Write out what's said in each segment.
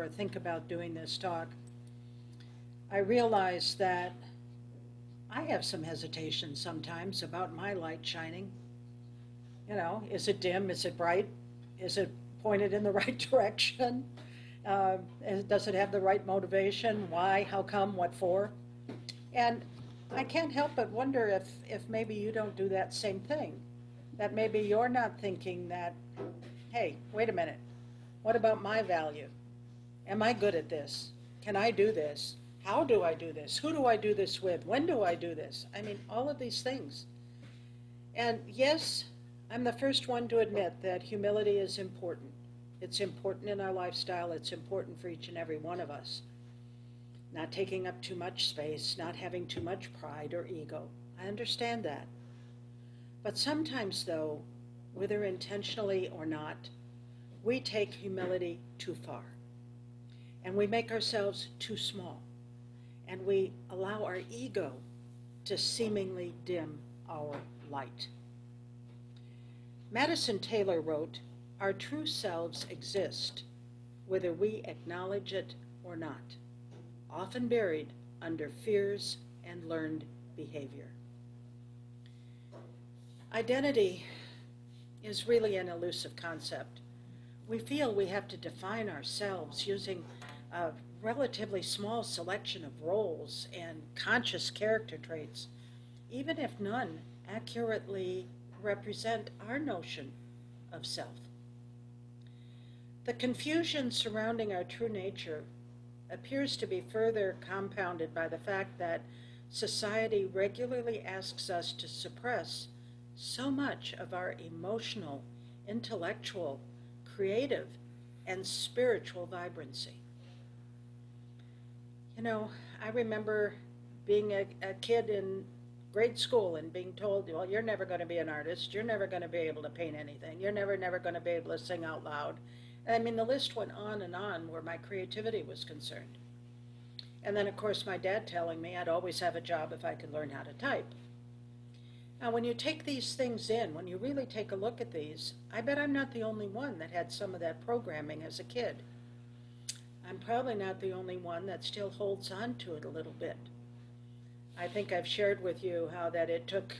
or think about doing this talk, I realized that I have some hesitation sometimes about my light shining. You know, is it dim? Is it bright? Is it pointed in the right direction? Does it have the right motivation? Why? How come? What for? And I can't help but wonder if maybe you don't do that same thing. That maybe you're not thinking that, hey, wait a minute, what about my value? Am I good at this? Can I do this? How do I do this? Who do I do this with? When do I do this? I mean, all of these things. And yes, I'm the first one to admit that humility is important. It's important in our lifestyle. It's important for each and every one of us. Not taking up too much space, not having too much pride or ego. I understand that. But sometimes, though, whether intentionally or not, we take humility too far. And we make ourselves too small. And we allow our ego to seemingly dim our light. Madison Taylor wrote, "Our true selves exist, whether we acknowledge it or not, often buried under fears and learned behavior." Identity is really an elusive concept. We feel we have to define ourselves using a relatively small selection of roles and conscious character traits, even if none accurately represent our notion of self. The confusion surrounding our true nature appears to be further compounded by the fact that society regularly asks us to suppress so much of our emotional, intellectual, creative, and spiritual vibrancy. You know, I remember being a kid in grade school and being told, well, you're never going to be an artist, you're never going to be able to paint anything, you're never going to be able to sing out loud. I mean, the list went on and on where my creativity was concerned. And then, of course, my dad telling me I'd always have a job if I could learn how to type. Now, when you take these things in, when you really take a look at these, I bet I'm not the only one that had some of that programming as a kid. I'm probably not the only one that still holds on to it a little bit. I think I've shared with you how that it took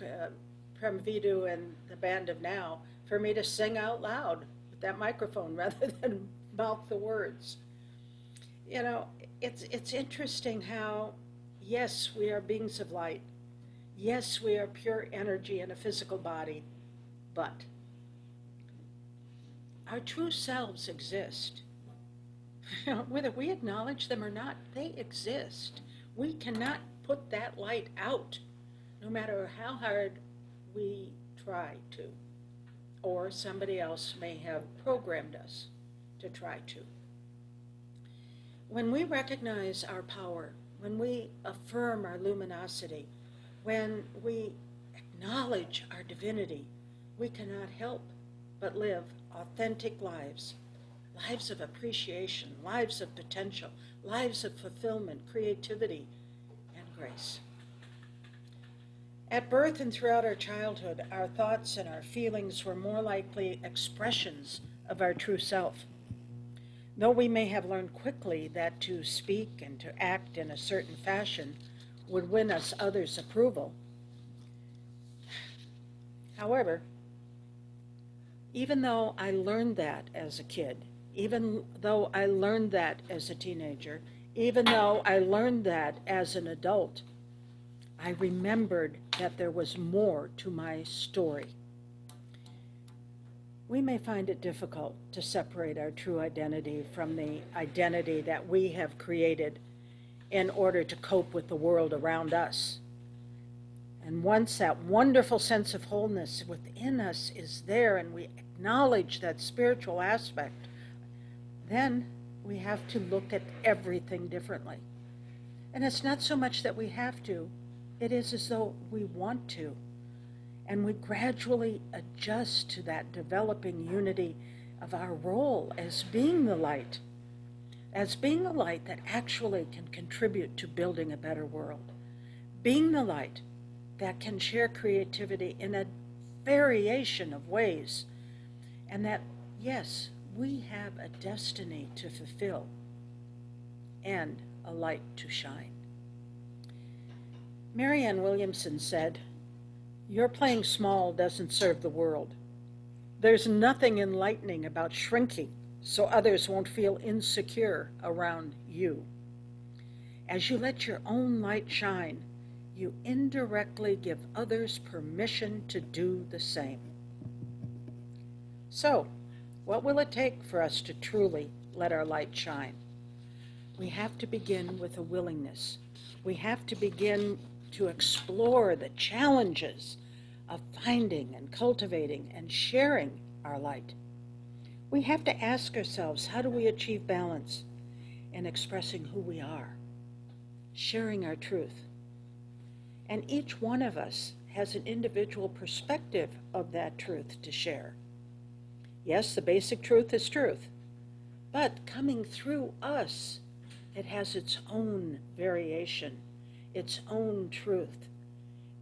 Prem Vidu and the Band of Now for me to sing out loud with that microphone rather than mouth the words. You know, it's interesting how, yes, we are beings of light. Yes, we are pure energy in a physical body, but our true selves exist. Whether we acknowledge them or not, they exist. We cannot put that light out, no matter how hard we try to, or somebody else may have programmed us to try to. When we recognize our power, when we affirm our luminosity, when we acknowledge our divinity, we cannot help but live authentic lives. Lives of appreciation, lives of potential, lives of fulfillment, creativity, and grace. At birth and throughout our childhood, our thoughts and our feelings were more likely expressions of our true self. Though we may have learned quickly that to speak and to act in a certain fashion would win us others' approval. However, even though I learned that as a kid, even though I learned that as a teenager, even though I learned that as an adult, I remembered that there was more to my story. We may find it difficult to separate our true identity from the identity that we have created in order to cope with the world around us. And once that wonderful sense of wholeness within us is there and we acknowledge that spiritual aspect, then we have to look at everything differently. And it's not so much that we have to, it is as though we want to. And we gradually adjust to that developing unity of our role as being the light, that actually can contribute to building a better world, being the light that can share creativity in a variation of ways, and that, yes, we have a destiny to fulfill, and a light to shine. Marianne Williamson said, "Your playing small doesn't serve the world. There's nothing enlightening about shrinking so others won't feel insecure around you. As you let your own light shine, you indirectly give others permission to do the same." So, what will it take for us to truly let our light shine? We have to begin with a willingness. We have to begin to explore the challenges of finding and cultivating and sharing our light. We have to ask ourselves, how do we achieve balance in expressing who we are, sharing our truth? And each one of us has an individual perspective of that truth to share. Yes, the basic truth is truth, but coming through us, it has its own variation, its own truth.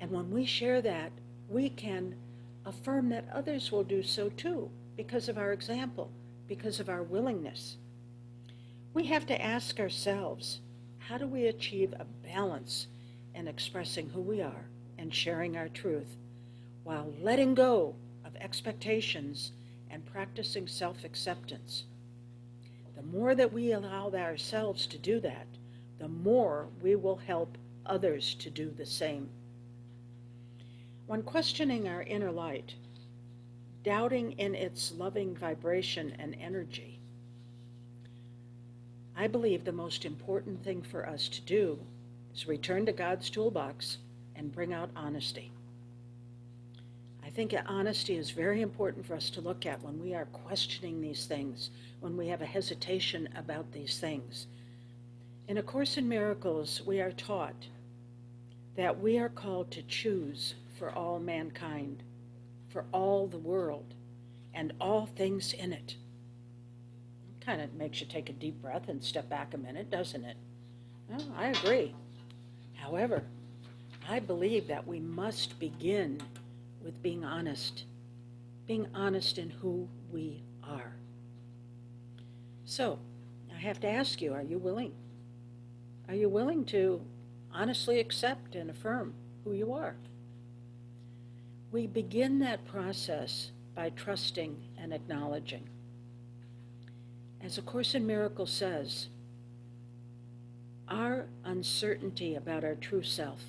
And when we share that, we can affirm that others will do so too, because of our example, because of our willingness. We have to ask ourselves, how do we achieve a balance in expressing who we are and sharing our truth, while letting go of expectations and practicing self-acceptance? The more that we allow ourselves to do that, the more we will help others to do the same. When questioning our inner light, doubting in its loving vibration and energy, I believe the most important thing for us to do is return to God's toolbox and bring out honesty. I think honesty is very important for us to look at when we are questioning these things, when we have a hesitation about these things. In A Course in Miracles, we are taught that we are called to choose for all mankind, for all the world, and all things in it. It kind of makes you take a deep breath and step back a minute, doesn't it? Well, I agree. However, I believe that we must begin with being honest in who we are. So, I have to ask you, are you willing? Are you willing to honestly accept and affirm who you are? We begin that process by trusting and acknowledging. As A Course in Miracles says, our uncertainty about our true self,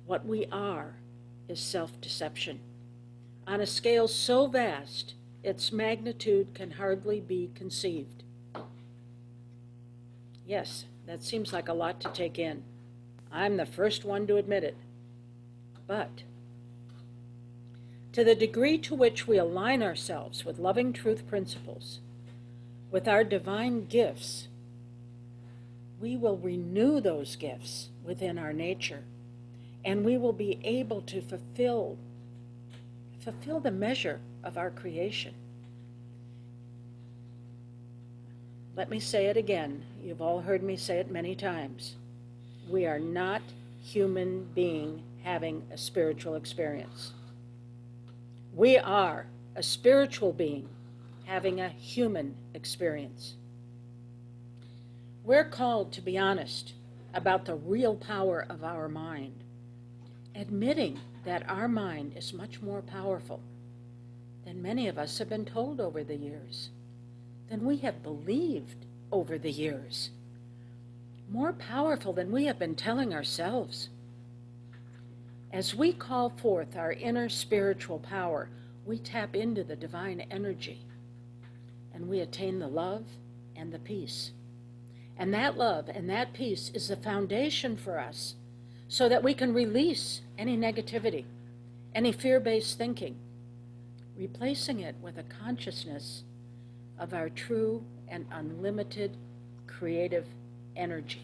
what we are, is self-deception. On a scale so vast, its magnitude can hardly be conceived. Yes, that seems like a lot to take in. I'm the first one to admit it. But to the degree to which we align ourselves with loving truth principles, with our divine gifts, we will renew those gifts within our nature, and we will be able to fulfill the measure of our creation. Let me say it again. You've all heard me say it many times. We are not human being having a spiritual experience. We are a spiritual being having a human experience. We're called to be honest about the real power of our mind, admitting that our mind is much more powerful than many of us have been told over the years, than we have believed over the years, more powerful than we have been telling ourselves. As we call forth our inner spiritual power, we tap into the divine energy, and we attain the love and the peace. And that love and that peace is the foundation for us, so that we can release any negativity, any fear-based thinking, replacing it with a consciousness of our true and unlimited creative energy.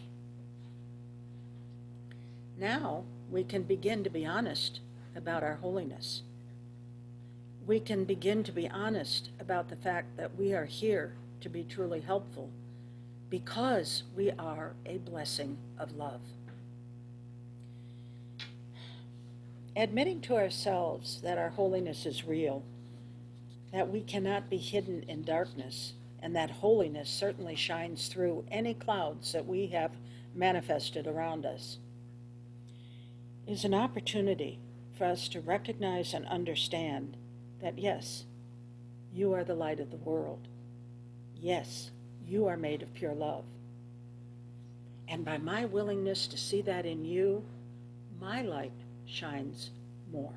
Now we can begin to be honest about our holiness. We can begin to be honest about the fact that we are here to be truly helpful because we are a blessing of love. Admitting to ourselves that our holiness is real, that we cannot be hidden in darkness, and that holiness certainly shines through any clouds that we have manifested around us, is an opportunity for us to recognize and understand that yes, you are the light of the world. Yes, you are made of pure love. And by my willingness to see that in you, my light shines more.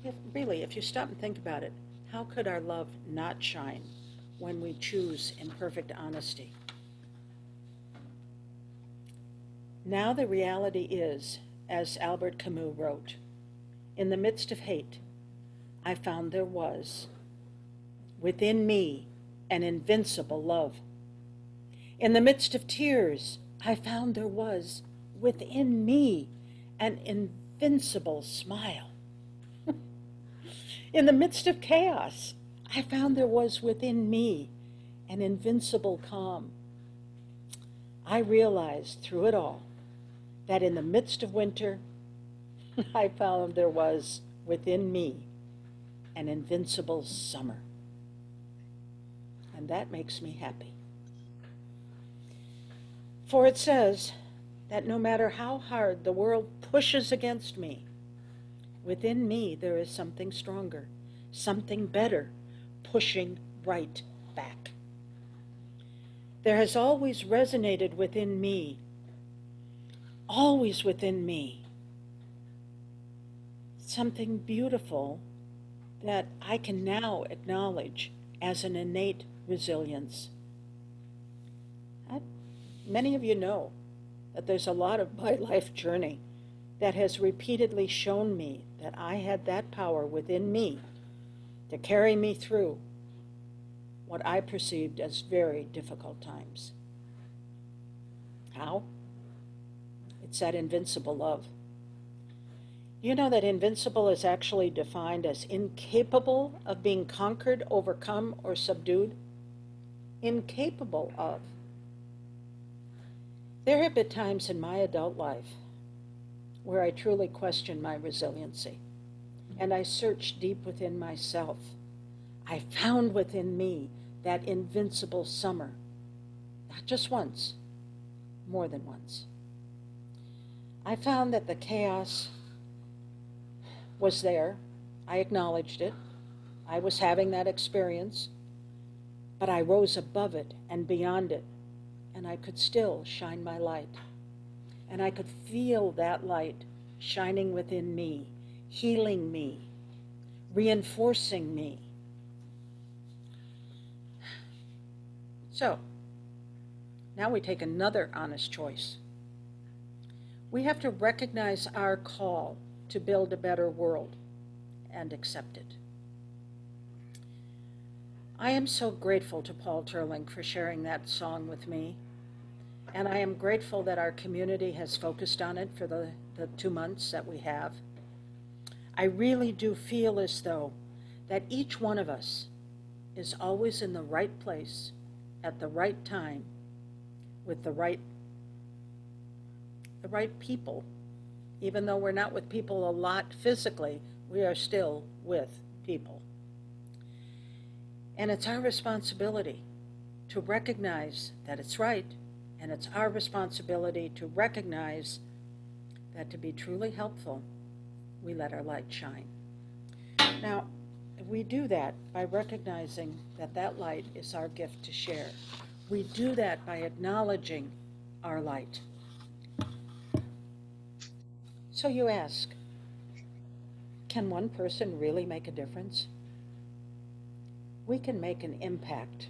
If you stop and think about it, how could our love not shine when we choose in perfect honesty? Now the reality is, as Albert Camus wrote, in the midst of hate, I found there was, within me, an invincible love. In the midst of tears, I found there was, within me, an invincible smile. In the midst of chaos, I found there was within me an invincible calm. I realized through it all that in the midst of winter, I found there was within me an invincible summer. And that makes me happy. For it says that no matter how hard the world pushes against me, within me there is something stronger, something better, pushing right back. There has always resonated within me, always within me, something beautiful that I can now acknowledge as an innate resilience. Many of you know that there's a lot of my life journey that has repeatedly shown me that I had that power within me to carry me through what I perceived as very difficult times. How? It's that invincible love. You know that invincible is actually defined as incapable of being conquered, overcome, or subdued? Incapable of. There have been times in my adult life where I truly questioned my resiliency, and I searched deep within myself. I found within me that invincible summer, not just once, more than once. I found that the chaos was there. I acknowledged it. I was having that experience, but I rose above it and beyond it, and I could still shine my light. And I could feel that light shining within me, healing me, reinforcing me. So, now we take another honest choice. We have to recognize our call to build a better world and accept it. I am so grateful to Paul Turling for sharing that song with me, and I am grateful that our community has focused on it for the 2 months that we have. I really do feel as though that each one of us is always in the right place at the right time with the right people. Even though we're not with people a lot physically, we are still with people. And it's our responsibility to recognize that it's right, and it's our responsibility to recognize that to be truly helpful, we let our light shine. Now, we do that by recognizing that that light is our gift to share. We do that by acknowledging our light. So you ask, can one person really make a difference? We can make an impact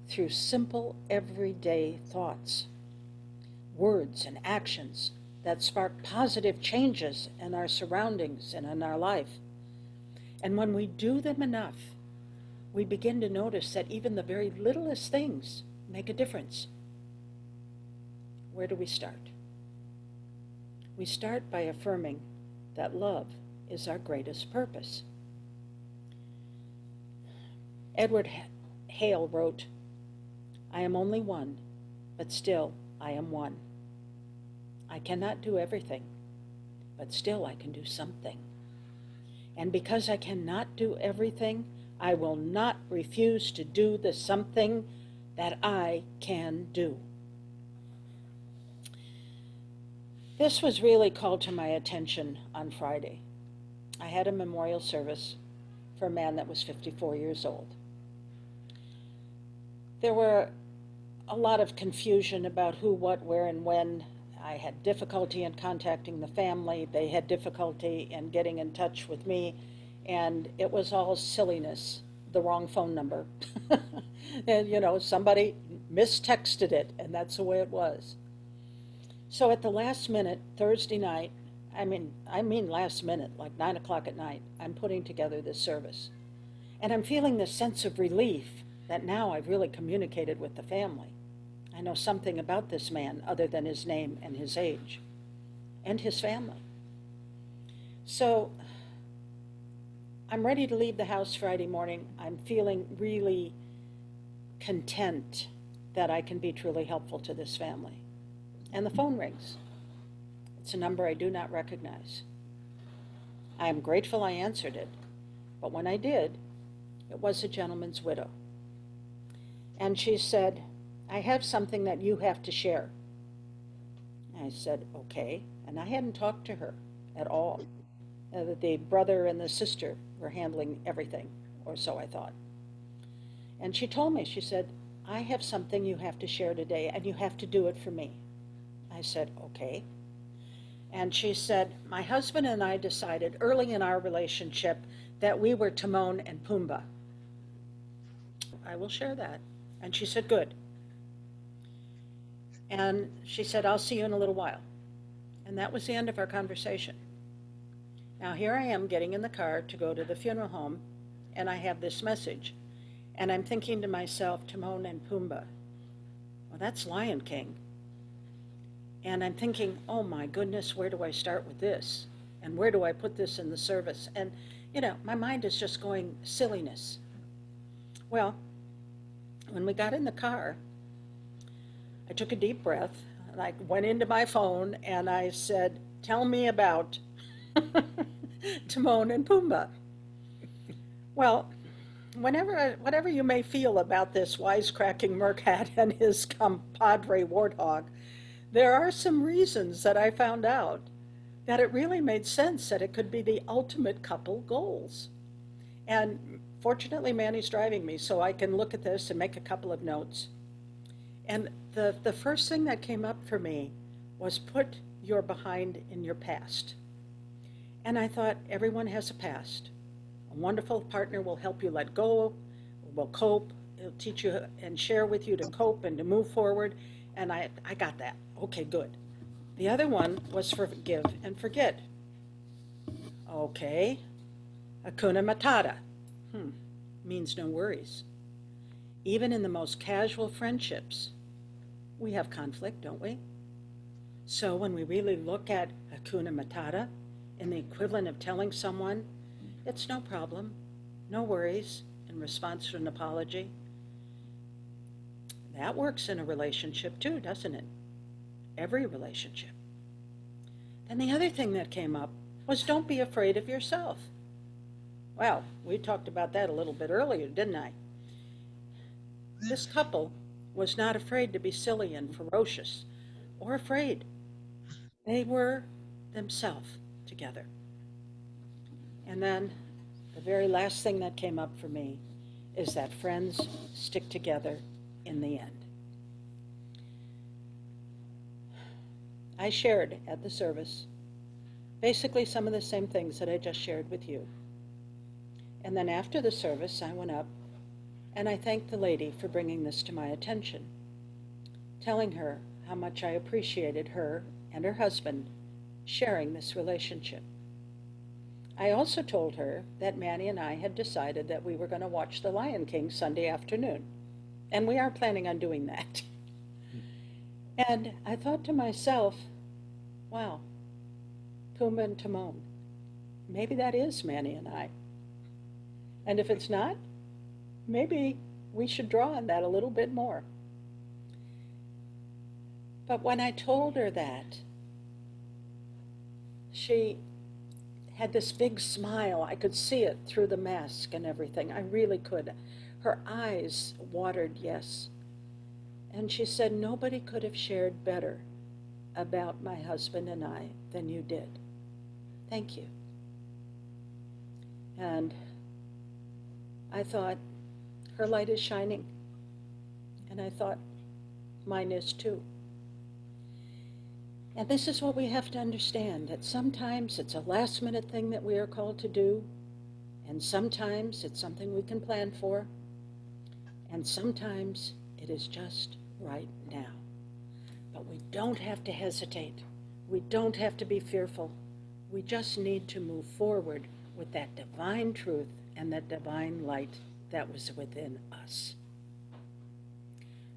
through simple, everyday thoughts, words, and actions that spark positive changes in our surroundings and in our life. And when we do them enough, we begin to notice that even the very littlest things make a difference. Where do we start? We start by affirming that love is our greatest purpose. Edward Hale wrote, "I am only one, but still I am one. I cannot do everything, but still I can do something. And because I cannot do everything, I will not refuse to do the something that I can do. This was really called to my attention on Friday. I had a memorial service for a man that was 54 years old. There were a lot of confusion about who, what, where, and when. I had difficulty in contacting the family. They had difficulty in getting in touch with me, and it was all silliness, the wrong phone number. And, you know, somebody mistexted it, and that's the way it was. So at the last minute, Thursday night, I mean last minute, like 9 o'clock at night, I'm putting together this service. And I'm feeling this sense of relief that now I've really communicated with the family. I know something about this man other than his name and his age and his family. So I'm ready to leave the house Friday morning. I'm feeling really content that I can be truly helpful to this family. And the phone rings. It's a number I do not recognize. I am grateful I answered it, but when I did, it was a gentleman's widow. And she said, I have something that you have to share. I said, okay. And I hadn't talked to her at all. The brother and the sister were handling everything, or so I thought. And she told me, she said, I have something you have to share today, and you have to do it for me. I said, okay. And she said, my husband and I decided early in our relationship that we were Timon and Pumbaa. I will share that. And she said, good. And she said, I'll see you in a little while. And that was the end of our conversation. Now here I am getting in the car to go to the funeral home, and I have this message. And I'm thinking to myself, Timon and Pumbaa. Well, that's Lion King. And I'm thinking, oh my goodness, where do I start with this? And where do I put this in the service? And, you know, my mind is just going silliness. Well, when we got in the car, I took a deep breath, and I went into my phone, and I said, tell me about Timon and Pumbaa. Well, whatever you may feel about this wisecracking mercat and his compadre warthog, there are some reasons that I found out that it really made sense that it could be the ultimate couple goals. And fortunately, Manny's driving me, so I can look at this and make a couple of notes. And the first thing that came up for me was put your behind in your past. And I thought, everyone has a past. A wonderful partner will help you let go, will cope, it'll teach you and share with you to cope and to move forward. And I got that. Okay, good. The other one was forgive and forget. Okay. Hakuna Matata. Means no worries. Even in the most casual friendships, we have conflict, don't we? So when we really look at Hakuna Matata in the equivalent of telling someone, it's no problem, no worries, in response to an apology, that works in a relationship too, doesn't it? Every relationship. Then the other thing that came up was don't be afraid of yourself. Well, we talked about that a little bit earlier, didn't I? This couple was not afraid to be silly and ferocious or afraid. They were themselves together. And then the very last thing that came up for me is that friends stick together in the end. I shared at the service basically some of the same things that I just shared with you. And then after the service, I went up and I thanked the lady for bringing this to my attention, telling her how much I appreciated her and her husband sharing this relationship. I also told her that Manny and I had decided that we were going to watch The Lion King Sunday afternoon, and we are planning on doing that. And I thought to myself, wow, Pumbaa and Timon, maybe that is Manny and I. And if it's not, maybe we should draw on that a little bit more. But when I told her that, she had this big smile. I could see it through the mask and everything. I really could. Her eyes watered, yes. And she said, nobody could have shared better about my husband and I than you did. Thank you. And I thought, her light is shining. And I thought, mine is too. And this is what we have to understand, that sometimes it's a last-minute thing that we are called to do, and sometimes it's something we can plan for, and sometimes it is just right now. But we don't have to hesitate. We don't have to be fearful. We just need to move forward with that divine truth and that divine light that was within us.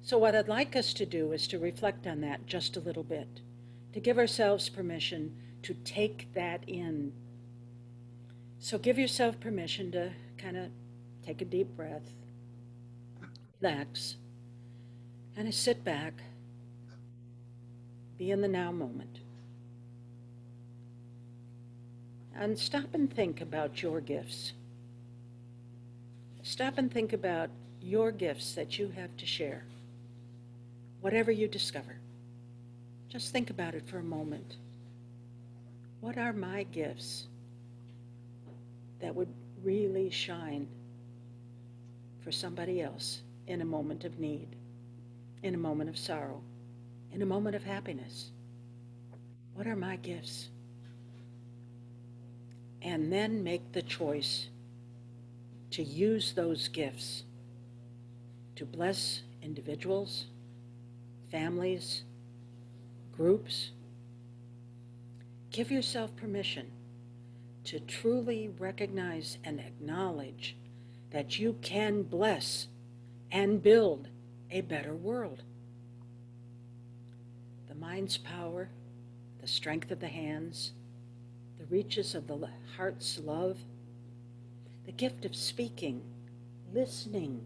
So what I'd like us to do is to reflect on that just a little bit, to give ourselves permission to take that in. So give yourself permission to kind of take a deep breath, relax, kind of sit back, be in the now moment. And stop and think about your gifts. Stop and think about your gifts that you have to share. Whatever you discover, just think about it for a moment. What are my gifts that would really shine for somebody else in a moment of need, in a moment of sorrow, in a moment of happiness? What are my gifts? And then make the choice to use those gifts to bless individuals, families, groups. Give yourself permission to truly recognize and acknowledge that you can bless and build a better world. The mind's power, the strength of the hands, the reaches of the heart's love, the gift of speaking, listening,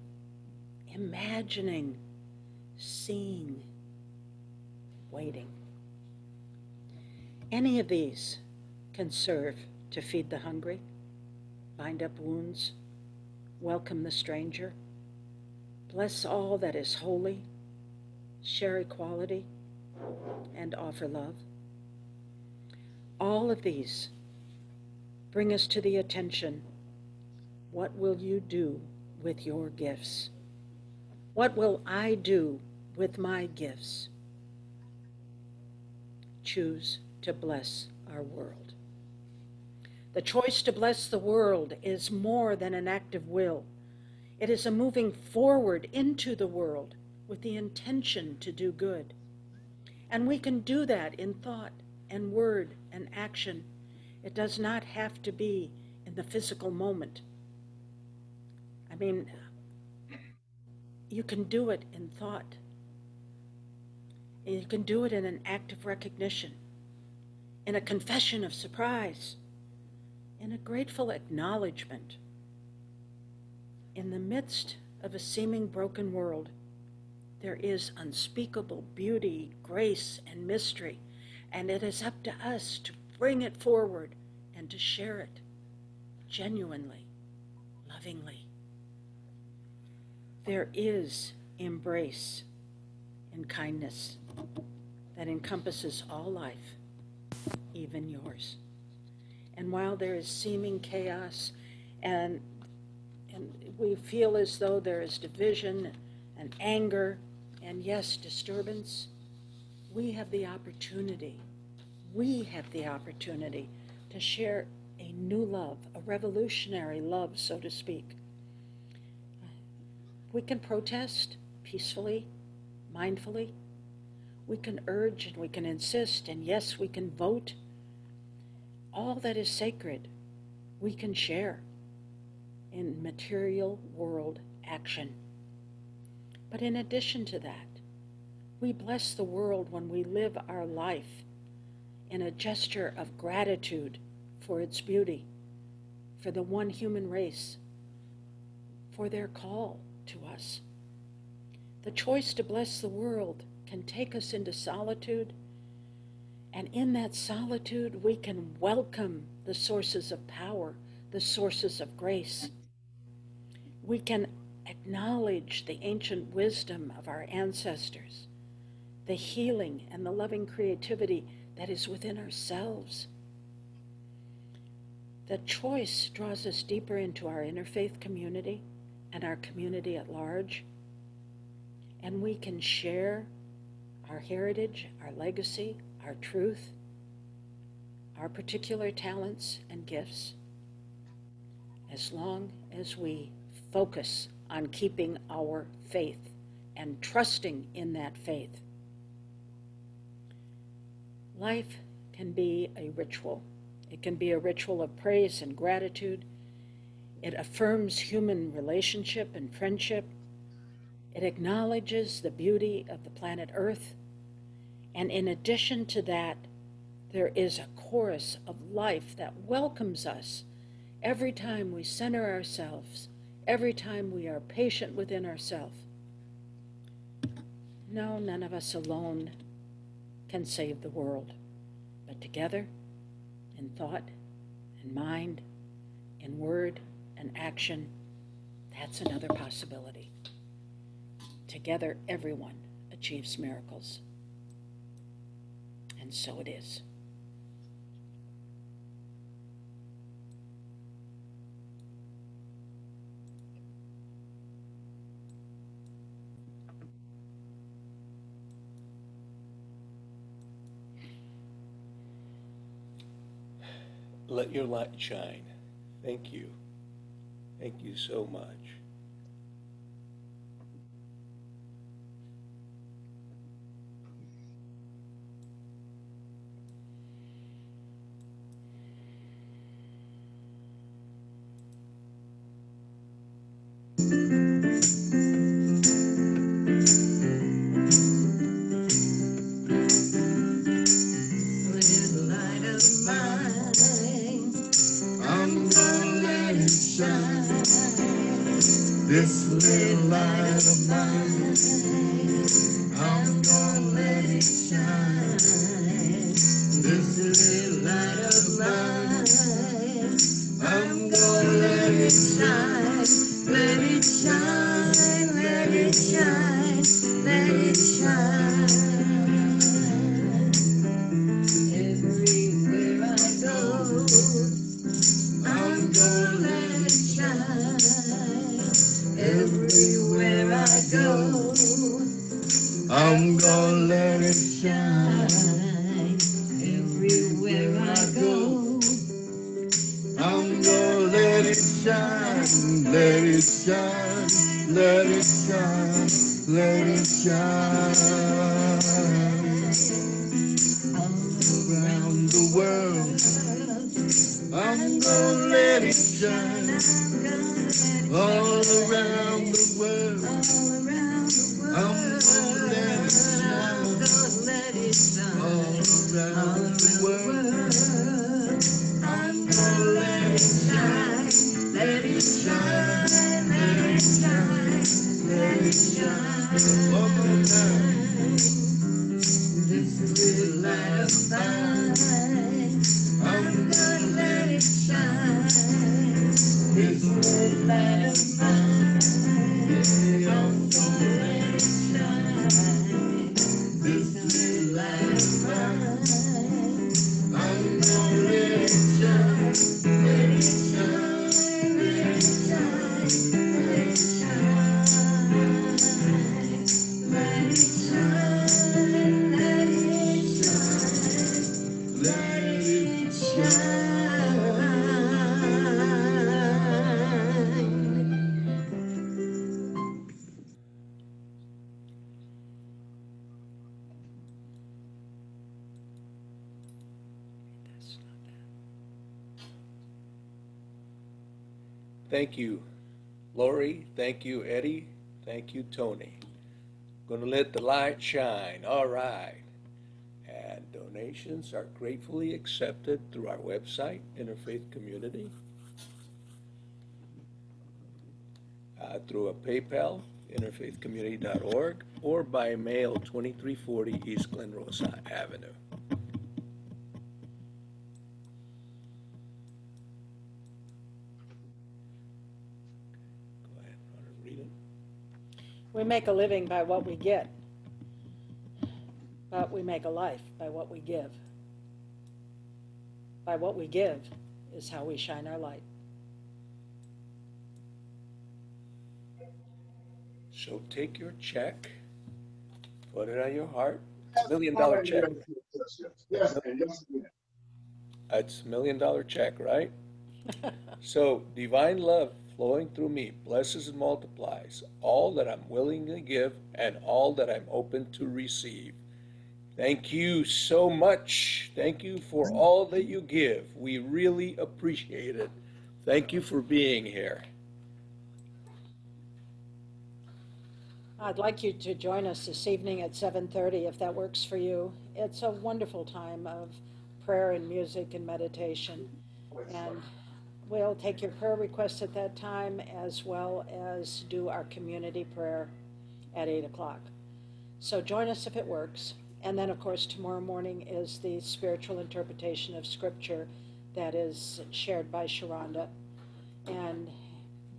imagining, seeing, waiting. Any of these can serve to feed the hungry, bind up wounds, welcome the stranger, bless all that is holy, share equality, and offer love. All of these bring us to the attention, what will you do with your gifts? What will I do with my gifts? Choose to bless our world. The choice to bless the world is more than an act of will. It is a moving forward into the world with the intention to do good. And we can do that in thought and word and action. It does not have to be in the physical moment. I mean, you can do it in thought. You can do it in an act of recognition, in a confession of surprise, in a grateful acknowledgement. In the midst of a seeming broken world, there is unspeakable beauty, grace, and mystery, and it is up to us to bring it forward and to share it genuinely, lovingly. There is embrace and kindness that encompasses all life, even yours. And while there is seeming chaos and we feel as though there is division and anger and, yes, disturbance, we have the opportunity to share a new love, a revolutionary love, so to speak. We can protest peacefully, mindfully. We can urge and we can insist, and yes, we can vote. All that is sacred, we can share in material world action. But in addition to that, we bless the world when we live our life in a gesture of gratitude for its beauty, for the one human race, for their call to us. The choice to bless the world can take us into solitude And in that solitude, we can welcome the sources of power, the sources of grace. We can acknowledge the ancient wisdom of our ancestors, the healing and the loving creativity that is within ourselves. The choice draws us deeper into our interfaith community and our community at large, and we can share our heritage, our legacy, our truth, our particular talents and gifts, as long as we focus on keeping our faith and trusting in that faith. Life can be a ritual. It can be a ritual of praise and gratitude. It affirms human relationship and friendship. It acknowledges the beauty of the planet Earth. And in addition to that, there is a chorus of life that welcomes us every time we center ourselves, every time we are patient within ourselves. No, none of us alone can save the world, but together, in thought and mind, in word and action, that's another possibility. Together, everyone achieves miracles. And so it is. Let your light shine. Thank you. Thank you so much. This little light of mine, I'm gonna let it shine. This little light of mine, I'm gonna let it shine. Let it shine, let it shine, let it shine. Everywhere I go, I'm gonna let it shine. Everywhere I go, I'm gonna let it shine. Everywhere I go, I'm gonna let it shine. Let it shine, let it shine, let it shine. All around the world, I'm gonna let it shine. All around the world, I'm gonna let it shine. All around the world, I'm gonna let it shine. Let it shine, let it shine, let it shine. One more time. This little light of mine, I'm gonna let it shine. This little light of mine, I'm gonna let it shine. This little light of mine, I'm gonna let it shine. Let it shine, let it shine, let it shine. Let it shine, let it shine, let it shine. Thank you, Lori. Thank you, Eddie. Thank you, Tony. Gonna let the light shine. All right. And donations are gratefully accepted through our website, Interfaith Community, through a PayPal, interfaithcommunity.org, or by mail, 2340 East Glen Rosa Avenue. We make a living by what we get, but we make a life by what we give. By what we give is how we shine our light. So take your check, put it on your heart. It's $1 million check. Yes, and yes, again. That's $1 million check, right? So divine love flowing through me blesses and multiplies all that I'm willing to give and all that I'm open to receive. Thank you so much. Thank you for all that you give. We really appreciate it. Thank you for being here. I'd like you to join us this evening at 7:30 if that works for you. It's a wonderful time of prayer and music and meditation. And we'll take your prayer requests at that time as well as do our community prayer at 8 o'clock. So join us if it works. And then, of course, tomorrow morning is the spiritual interpretation of Scripture that is shared by Sharonda. And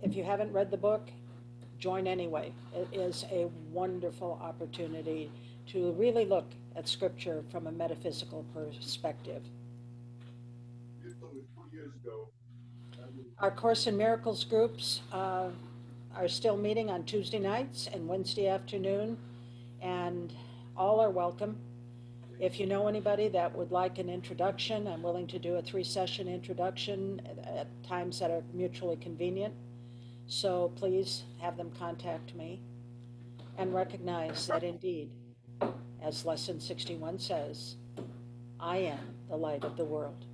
if you haven't read the book, join anyway. It is a wonderful opportunity to really look at Scripture from a metaphysical perspective. Our Course in Miracles groups are still meeting on Tuesday nights and Wednesday afternoon, and all are welcome. If you know anybody that would like an introduction, I'm willing to do a 3-session introduction at times that are mutually convenient. So please have them contact me and recognize that indeed, as Lesson 61 says, I am the light of the world.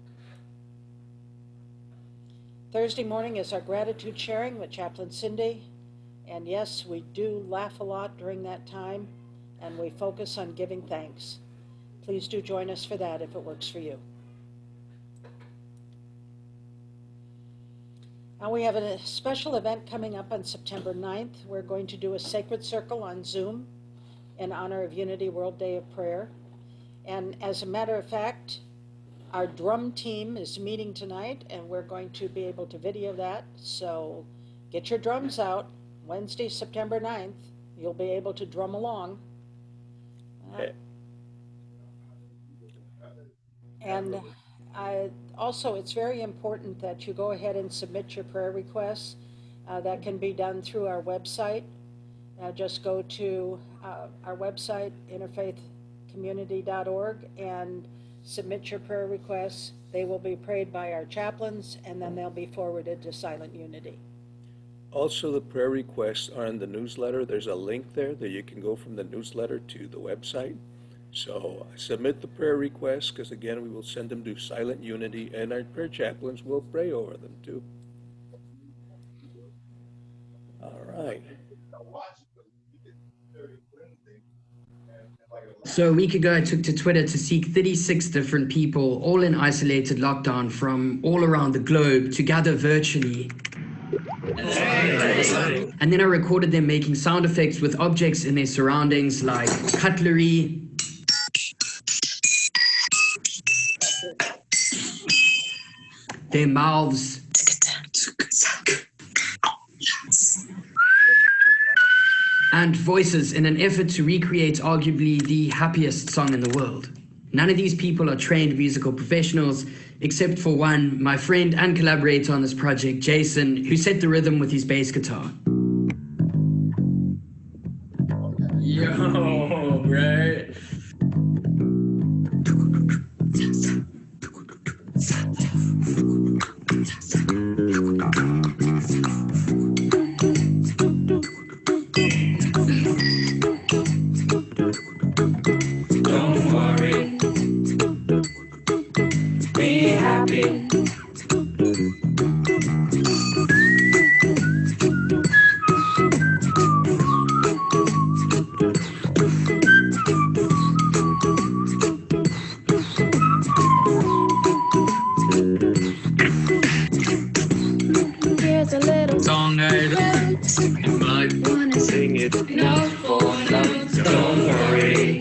Thursday morning is our gratitude sharing with Chaplain Cindy. And yes, we do laugh a lot during that time, and we focus on giving thanks. Please do join us for that if it works for you. Now we have a special event coming up on September 9th. We're going to do a sacred circle on Zoom in honor of Unity World Day of Prayer. And as a matter of fact, our drum team is meeting tonight, and we're going to be able to video that. So get your drums out. Wednesday, September 9th, you'll be able to drum along. And also, it's very important that you go ahead and submit your prayer requests. That can be done through our website. Just go to our website, interfaithcommunity.org, and submit your prayer requests. They will be prayed by our chaplains, and then they'll be forwarded to Silent Unity. Also, the prayer requests are in the newsletter. There's a link there that you can go from the newsletter to the website. So submit the prayer requests, because again, we will send them to Silent Unity, and our prayer chaplains will pray over them too. All right. So a week ago, I took to Twitter to seek 36 different people, all in isolated lockdown from all around the globe, to gather virtually. And then I recorded them making sound effects with objects in their surroundings like cutlery, their mouths, and voices in an effort to recreate arguably the happiest song in the world. None of these people are trained musical professionals, except for one, my friend and collaborator on this project, Jason, who set the rhythm with his bass guitar. Yo, right? Don't worry, be happy. Here's a little Song I don't might wanna sing it. note for note. Don't worry,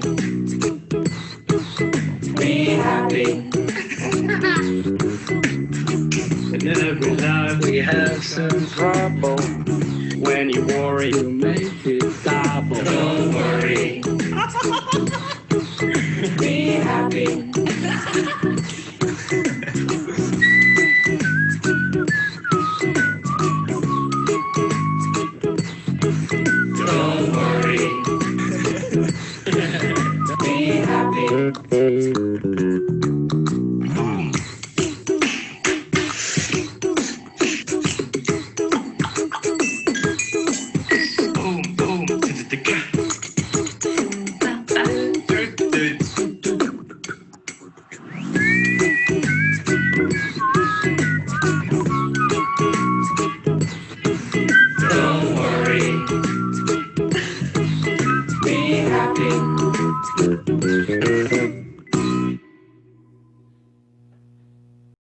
be happy. In every life we have some trouble. When you worry, you